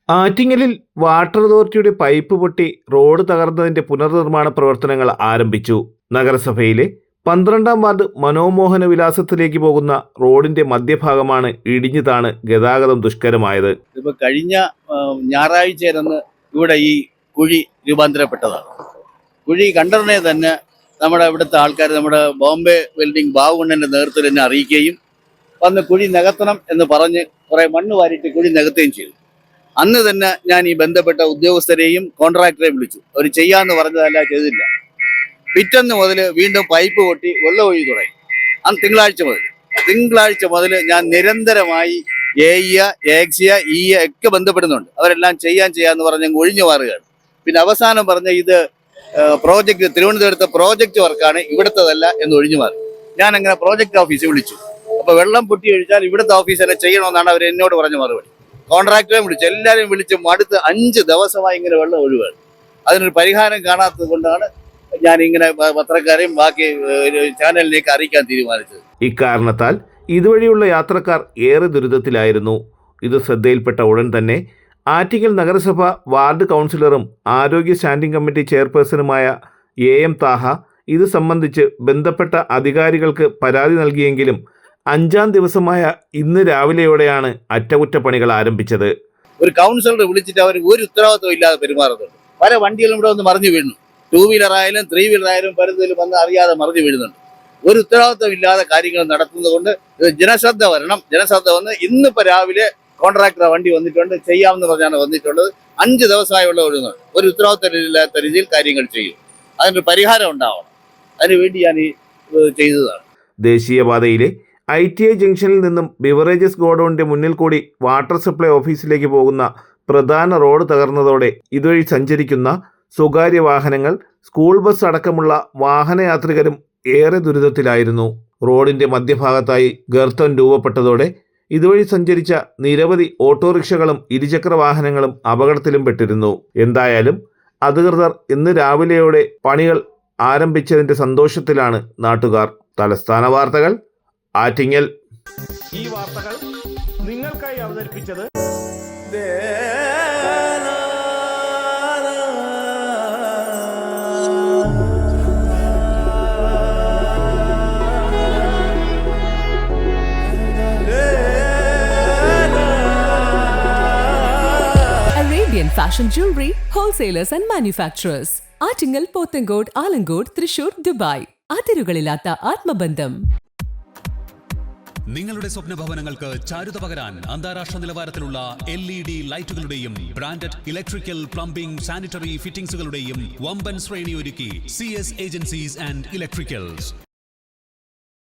ആറ്റിങ്ങലിൽ വാട്ടർ അതോറിറ്റിയുടെ പൈപ്പ് പൊട്ടി റോഡ് തകർന്നതിന്റെ പുനർനിർമ്മാണ പ്രവർത്തനങ്ങൾ ആരംഭിച്ചു. നഗരസഭയിലെ 12-ാം വാർഡ് മനോമോഹന വിലാസത്തിലേക്ക് പോകുന്ന റോഡിന്റെ മധ്യഭാഗമാണ് ഇടിഞ്ഞു താണ് ഗതാഗതം ദുഷ്കരമായത്. ഇപ്പൊ കഴിഞ്ഞ ഞായറാഴ്ചയിലന്ന് ഇവിടെ ഈ കുഴി രൂപാന്തരപ്പെട്ടതാണ്. കുഴി കണ്ടറിനെ തന്നെ നമ്മുടെ ഇവിടുത്തെ ആൾക്കാർ നമ്മുടെ ബോംബെ വെൽഡിംഗ് ബാബുണ്ണന്റെ നേതൃത്വത്തിൽ എന്നെ അറിയിക്കുകയും വന്ന് കുഴി നികത്തണം എന്ന് പറഞ്ഞ് കുറെ മണ്ണ് വാരിയിട്ട് കുഴി നികത്തുകയും ചെയ്തു. അന്ന് തന്നെ ഞാൻ ഈ ബന്ധപ്പെട്ട ഉദ്യോഗസ്ഥരെയും കോൺട്രാക്ടറെയും വിളിച്ചു. അവർ ചെയ്യാന്ന് പറഞ്ഞതല്ല, ചെയ്തില്ല. പിറ്റന്ന് മുതൽ വീണ്ടും പൈപ്പ് പൊട്ടി വെള്ളം ഒഴുകി തുടങ്ങി. അന്ന് തിങ്കളാഴ്ച മുതൽ ഞാൻ നിരന്തരമായി എക്സിയ ഒക്കെ ബന്ധപ്പെടുന്നുണ്ട്. അവരെല്ലാം ചെയ്യാന്ന് പറഞ്ഞ് ഒഴിഞ്ഞു മാറുകയാണ്. പിന്നെ അവസാനം പറഞ്ഞ ഇത് പ്രോജക്റ്റ് തിരുവനന്തപുരത്തെ പ്രോജക്റ്റ് വർക്കാണ്, ഇവിടുത്തതല്ല എന്ന് ഒഴിഞ്ഞു മാറി. ഞാൻ അങ്ങനെ പ്രോജക്റ്റ് ഓഫീസ് വിളിച്ചു. അപ്പൊ വെള്ളം പൊട്ടി ഒഴിച്ചാൽ ഇവിടുത്തെ ഓഫീസ് തന്നെ ചെയ്യണമെന്നാണ് അവർ എന്നോട് പറഞ്ഞ മറുപടി. കോൺട്രാക്ടറെ വിളിച്ചു, എല്ലാവരെയും വിളിച്ച് മടുത്ത് 5 ദിവസമായി ഇങ്ങനെ വെള്ളം ഒഴുകുകയാണ്. അതിനൊരു പരിഹാരം കാണാത്തത് കൊണ്ടാണ് ഞാൻ ഇങ്ങനെ പത്രക്കാരെയും ബാക്കി ചാനലിലേക്ക് അറിയിക്കാൻ തീരുമാനിച്ചത്. ഇക്കാരണത്താൽ ഇതുവഴിയുള്ള യാത്രക്കാർ ഏറെ ദുരിതത്തിലായിരുന്നു. ഇത് ശ്രദ്ധയിൽപ്പെട്ട ഉടൻ തന്നെ ആറ്റിങ്ങൽ നഗരസഭ വാർഡ് കൗൺസിലറും ആരോഗ്യ സ്റ്റാൻഡിംഗ് കമ്മിറ്റി ചെയർപേഴ്സണുമായ AM താഹ ഇത് സംബന്ധിച്ച് ബന്ധപ്പെട്ട അധികാരികൾക്ക് പരാതി നൽകിയെങ്കിലും 5-ാം ദിവസമായ ഇന്ന് രാവിലെയോടെയാണ് അറ്റകുറ്റപ്പണികൾ ആരംഭിച്ചത്. ഒരു കൗൺസിലർ വിളിച്ചിട്ട് അവർ ഒരു ഉത്തരവാദിത്വം ഇല്ലാതെ പെരുമാറുന്നുണ്ട്. പല വണ്ടികളും ഇവിടെ വന്ന് മറിഞ്ഞു വീഴുന്നു. 2 വീലർ ആയാലും 3 വീലർ ആയാലും പലതിലും വന്ന് അറിയാതെ മറിഞ്ഞു വീഴുന്നുണ്ട്. ഒരു ഉത്തരവാദിത്വം ഇല്ലാതെ കാര്യങ്ങൾ നടത്തുന്നത് കൊണ്ട് ജനശ്രദ്ധ വരണം. ജനശ്രദ്ധ വന്ന് ഇന്നിപ്പോൾ രാവിലെ കോൺട്രാക്ടർ വണ്ടി വന്നിട്ടുണ്ട്, ചെയ്യാമെന്ന് പറഞ്ഞാണ് വന്നിട്ടുള്ളത്. 5 ദിവസമായുള്ള ഒരു ഉത്തരവാദിത്വം ഇല്ലാത്ത രീതിയിൽ കാര്യങ്ങൾ ചെയ്യും. അതിനൊരു പരിഹാരം ഉണ്ടാവണം. അതിനുവേണ്ടി ഞാൻ ഈ ചെയ്തതാണ്. ദേശീയപാതയിലെ ITI ജംഗ്ഷനിൽ നിന്നും ബിവറേജസ് ഗോഡൌണിന്റെ മുന്നിൽ കൂടി വാട്ടർ സപ്ലൈ ഓഫീസിലേക്ക് പോകുന്ന പ്രധാന റോഡ് തകർന്നതോടെ ഇതുവഴി സഞ്ചരിക്കുന്ന സ്വകാര്യ വാഹനങ്ങൾ, സ്കൂൾ ബസ് അടക്കമുള്ള വാഹനയാത്രികരും ഏറെ ദുരിതത്തിലായിരുന്നു. റോഡിന്റെ മധ്യഭാഗത്തായി ഗർത്തം രൂപപ്പെട്ടതോടെ ഇതുവഴി സഞ്ചരിച്ച നിരവധി ഓട്ടോറിക്ഷകളും ഇരുചക്ര വാഹനങ്ങളും അപകടത്തിലും പെട്ടിരുന്നു. എന്തായാലും അധികൃതർ ഇന്ന് രാവിലെയോടെ പണികൾ ആരംഭിച്ചതിന്റെ സന്തോഷത്തിലാണ് നാട്ടുകാർ. തലസ്ഥാന വാർത്തകൾ, ആറ്റിങ്ങൽ. ഈ വാർത്തകൾ നിങ്ങൾക്കായി അവതരിപ്പിച്ചത് Arabian Fashion Jewelry Wholesalers and Manufacturers. Attingal, Pothencode, Alamcode, Thrissur, Dubai. അതിരുകളില്ലാത്ത ആത്മബന്ധം. നിങ്ങളുടെ സ്വപ്ന ഭവനങ്ങൾക്ക് ചാരുത പകരാൻ അന്താരാഷ്ട്ര നിലവാരത്തിലുള്ള LED ലൈറ്റുകളുടെയും ബ്രാൻഡഡ് ഇലക്ട്രിക്കൽ, പ്ലംബിംഗ്, സാനിറ്ററി ഫിറ്റിംഗ്സുകളുടെയും വമ്പൻ ശ്രേണി ഒരുക്കി CS ഏജൻസീസ് ആൻഡ് ഇലക്ട്രിക്കൽസ്.